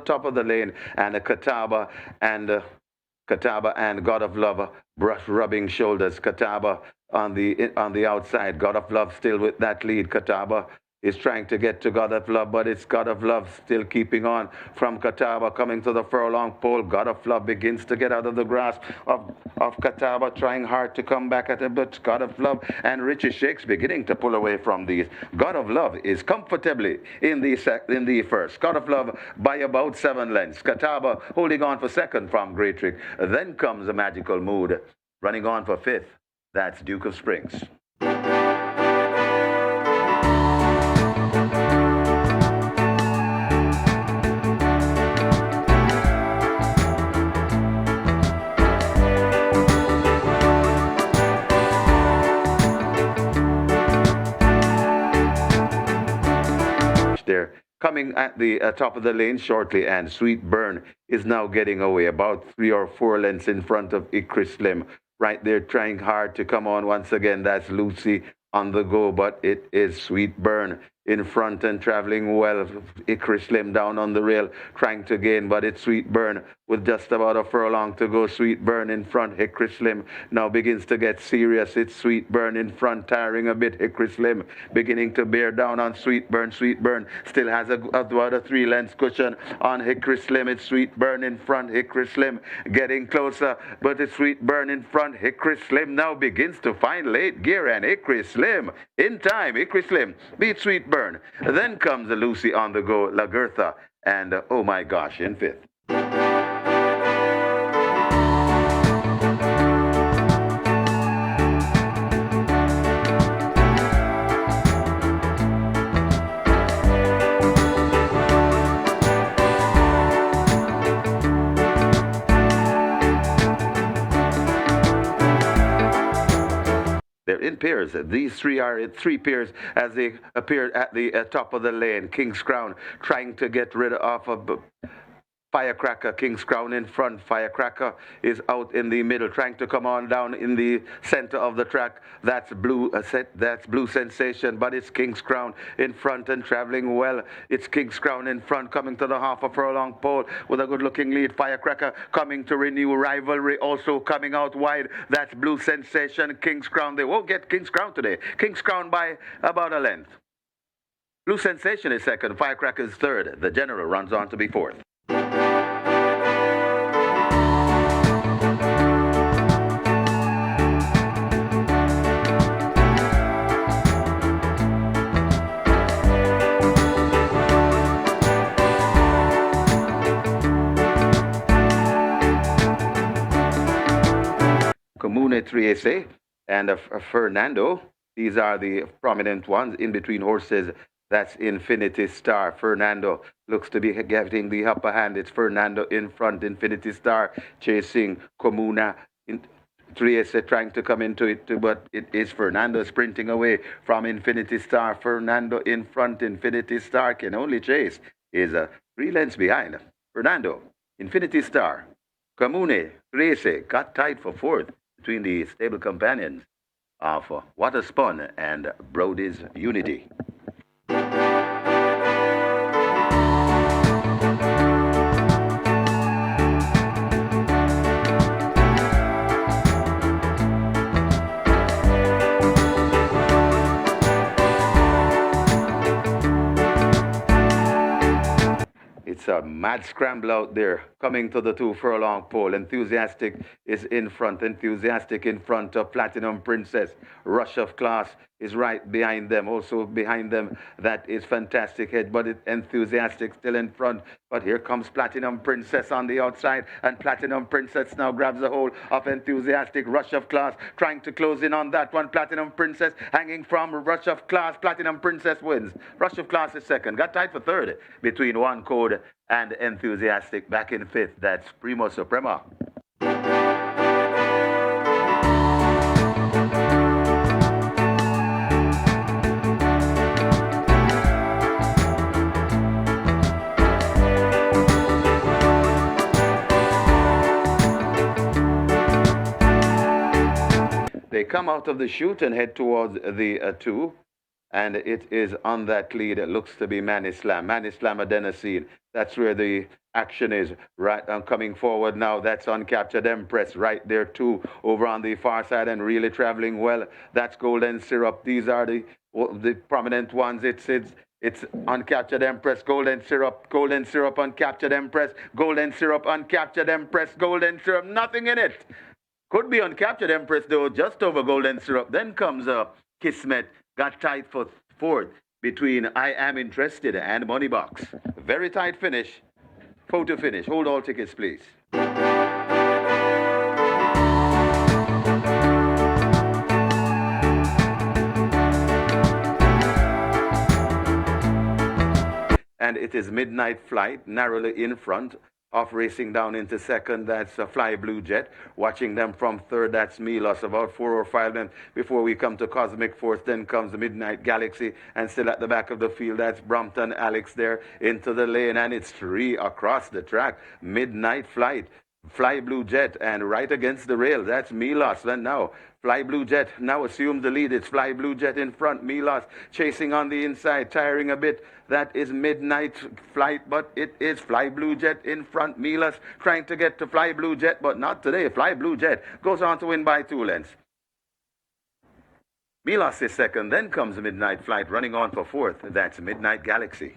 top of the lane, and Kataba and God of Love rubbing shoulders. Kataba on the outside. God of Love still with that lead. Kataba is trying to get to God of Love, but it's God of Love still keeping on from Kataba coming to the furlong pole. God of Love begins to get out of the grasp of Kataba, trying hard to come back at it, but God of Love and Richie Shakes beginning to pull away from these. God of Love is comfortably in the first. God of Love by about 7 lengths. Kataba holding on for second from Great Trick. Then comes a Magical Mood running on for fifth. That's Duke of Springs. There coming at the top of the lane shortly, and Sweet Burn is now getting away about 3 or 4 lengths in front of Hickory Slim. Right there trying hard to come on once again. That's Lucy on the go, but it is Sweet Burn in front and traveling well. Hickory Slim down on the rail trying to gain, but it's Sweet Burn with just about a furlong to go. Sweet Burn in front. Hickory Slim now begins to get serious. It's Sweet Burn in front, tiring a bit. Hickory Slim beginning to bear down on Sweet Burn. Sweet Burn still has about a 3 lengths cushion on Hickory Slim. It's Sweet Burn in front. Hickory Slim getting closer, but it's Sweet Burn in front. Hickory Slim now begins to find late gear, and Hickory Slim in time. Hickory Slim beats Sweet Burn. Then comes the Lucy on the go, Lagertha, and oh my gosh, in fifth. They're in pairs. These three are in 3 pairs as they appear at the top of the lane. King's Crown trying to get rid of a Firecracker. King's Crown in front. Firecracker is out in the middle, trying to come on down in the center of the track. That's Blue Sensation, but it's King's Crown in front and traveling well. It's King's Crown in front, coming to the half a furlong pole with a good-looking lead. Firecracker coming to renew rivalry, also coming out wide. That's Blue Sensation. King's Crown. They won't get King's Crown today. King's Crown by about a length. Blue Sensation is second. Firecracker is third. The General runs on to be fourth. Comune Triese and Fernando. These are the prominent ones in between horses. That's Infinity Star. Fernando looks to be getting the upper hand. It's Fernando in front. Infinity Star chasing Comuna. Trieste trying to come into it too, but it is Fernando sprinting away from Infinity Star. Fernando in front. Infinity Star can only chase. Is 3 lengths behind. Fernando, Infinity Star, Comune, Trieste got tied for fourth between the stable companions of Water Spun and Brody's Unity. It's a mad scramble out there coming to the 2 furlong pole. Enthusiastic is in front. Enthusiastic in front of Platinum Princess. Rush of Class is right behind them. Also behind them, that is Fantastic Head, but Enthusiastic still in front. But here comes Platinum Princess on the outside, and Platinum Princess now grabs a hold of Enthusiastic. Rush of Class trying to close in on that one. Platinum Princess hanging from Rush of Class. Platinum Princess wins. Rush of Class is second. Got tied for third between One Code and Enthusiastic. Back in fifth, that's Primo Suprema. They come out of the chute and head towards the 2. And it is on that lead. It looks to be Manislam. Manislam Adenosine. That's where the action is. Right, I'm coming forward now. That's Uncaptured Empress right there too, over on the far side and really traveling well. That's Golden Syrup. These are the prominent ones. It's Uncaptured Empress, Golden Syrup, Uncaptured Empress, Golden Syrup, Uncaptured Empress, Golden Syrup. Nothing in it. Could be Uncaptured Empress though, just over Golden Syrup. Then comes Kismet, got tight for fourth between I Am Interested and Moneybox. Very tight finish. Photo finish. Hold all tickets, please. And it is Midnight Flight, narrowly in front of racing down into second. That's Fly Blue Jet. Watching them from third, that's Milos. About 4 or 5 then before we come to Cosmic Force. Then comes the Midnight Galaxy. And still at the back of the field, that's Brompton Alex there into the lane. And it's 3 across the track. Midnight Flight. Fly Blue Jet, and right against the rail, that's Milos. And now Fly Blue Jet now assumes the lead. It's Fly Blue Jet in front. Milos chasing on the inside, tiring a bit. That is Midnight Flight, but it is Fly Blue Jet in front. Milos trying to get to Fly Blue Jet, but not today. Fly Blue Jet goes on to win by 2 lengths. Milos is second. Then comes Midnight Flight running on for fourth. That's Midnight Galaxy.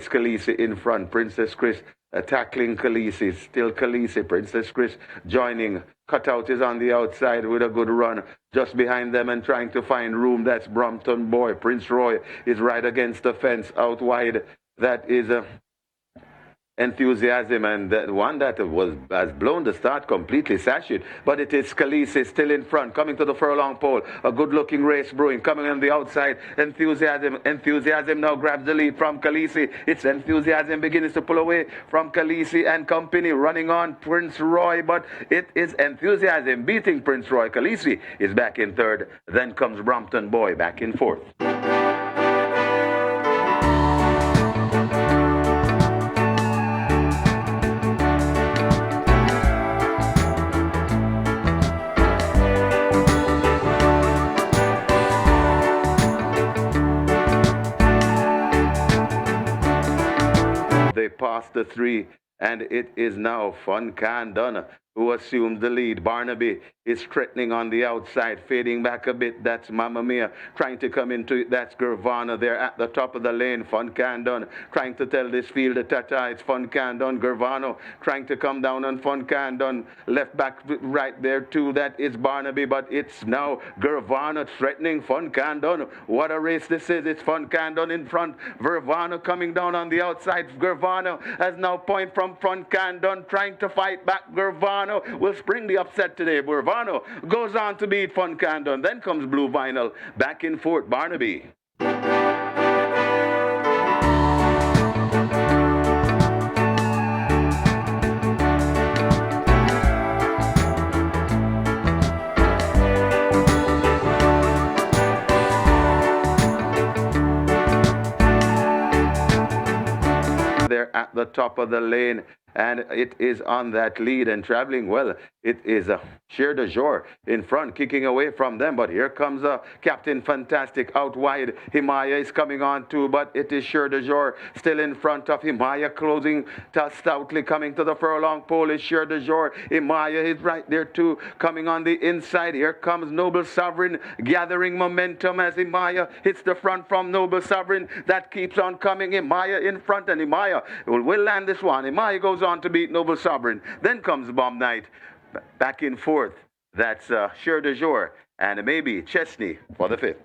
Khaleesi in front. Princess Chris tackling Khaleesi. Still Khaleesi. Princess Chris joining. Cutout is on the outside with a good run. Just behind them and trying to find room. That's Brompton Boy. Prince Roy is right against the fence out wide. That is Enthusiasm, and that one that has blown the start completely, Sashit. But it is Khaleesi still in front, coming to the furlong pole. A good-looking race brewing, coming on the outside. Enthusiasm now grabs the lead from Khaleesi. It's Enthusiasm begins to pull away from Khaleesi and company, running on Prince Roy, but it is Enthusiasm beating Prince Roy. Khaleesi is back in third. Then comes Brompton Boy back in fourth. They passed the 3, and it is now Fun Can Done who assumes the lead. Barnaby is threatening on the outside, fading back a bit. That's Mamma Mia trying to come into it. That's Girvano there at the top of the lane. Fun Can Done trying to tell this field tata. It's Fun Can Done. Girvano trying to come down on Fun Can Done. Left back right there too. That is Barnaby, but it's now Girvano threatening Fun Can Done. What a race this is. It's Fun Can Done in front. Girvano coming down on the outside. Girvano has now point from Fun Can Done trying to fight back. Girvano will spring the upset today. Girvano goes on to beat Fun Can Done. Then comes Blue Vinyl back in fourth. Barnaby. They're at the top of the lane, and it is on that lead and traveling well. It is Sheer de Jour in front, kicking away from them. But here comes Captain Fantastic out wide. Himaya is coming on too, but it is Sheer de Jour still in front of Himaya, closing stoutly coming to the furlong pole is Sheer de Jour. Himaya is right there too, coming on the inside. Here comes Noble Sovereign, gathering momentum as Himaya hits the front from Noble Sovereign. That keeps on coming. Himaya in front, and Himaya will land this one. Himaya goes on to beat Noble Sovereign. Then comes Bomb Knight back in fourth. That's Sheer de Jour, and maybe Chesney for the fifth.